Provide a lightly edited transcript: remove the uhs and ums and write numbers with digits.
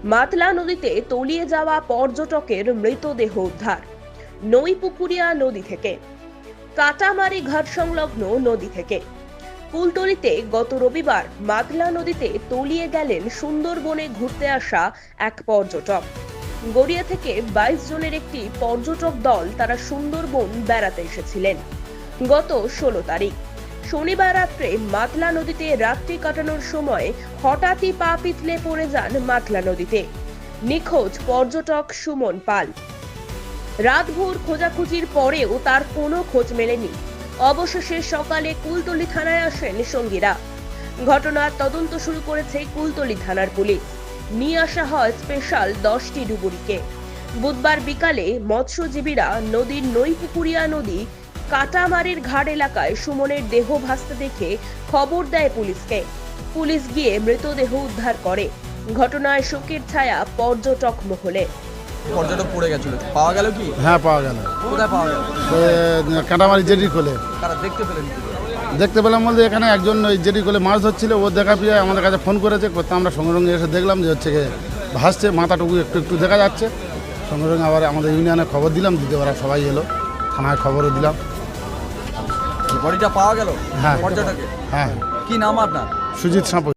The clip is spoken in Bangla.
মাতলা নদীতে তলিয়ে যাওয়া পর্যটকের মৃতদেহ উদ্ধার নৈপুকুরিয়া নদী থেকে। কাটামারি ঘাট সংলগ্ন নদী থেকে কুলতলিতে গত রবিবার মাতলা নদীতে তলিয়ে গেলেন সুন্দরবনে ঘুরতে আসা এক পর্যটক। গড়িয়া থেকে 22 জনের একটি পর্যটক দল তারা সুন্দরবন বেড়াতে এসেছিলেন। গত 16 তারিখ শনিবার রাত্রে মাতলা নদীতে রাত্রি কাটানোর সময় হঠাৎই পা পিছলে পড়ে যান মাতলা নদীতে। নিখোঁজ পর্যটক সুমন পাল। রাতভর খোঁজাখুঁজির পরেও তার কোনো খোঁজ মেলেনি। অবশেষে সকালে কুলতলি থানায় আসেন সঙ্গীরা। ঘটনার তদন্ত শুরু করেছে কুলতলি থানার পুলিশ। নিয়ে আসা হয় স্পেশাল 10টি ডুবুরিকে। বুধবার বিকালে মৎস্যজীবীরা নদীর নৈপুকুরিয়া নদী কাটামারির ঘাট এলাকায় সুমনের দেহ ভাসতে দেখে খবর দেয় পুলিশকে। পুলিশ গিয়ে মৃতদেহ উদ্ধার করে। ঘটনায় শোকের ছায়া পর্যটক মহলে। পর্যটক পড়ে গেছিল, পাওয়া গেল কি? হ্যাঁ, পাওয়া গেল। কোথায় পাওয়া গেল? কাঁটামারি জেটির কোলে তারা দেখতে পেলেন কি? দেখতে পেলাম বলতে এখানে একজন ওই জেটির কোলে মাছ ধরছিল, ও দেখা পেয়ে আমাদের কাছে ফোন করেছে। করতে আমরা সঙ্গে সঙ্গে এসে দেখলাম যে হচ্ছে গিয়ে ভাসছে, মাথাটুকু একটু একটু দেখা যাচ্ছে। সঙ্গে সঙ্গে আবার আমাদের ইউনিয়নে খবর দিলাম, দিতে ওরা সবাই এলো, থানায় খবরও দিলাম। বডিটা পাওয়া গেল? হ্যাঁ। পর্যটকের? হ্যাঁ। কি নাম আপনার? সুজিত সাঁপুই।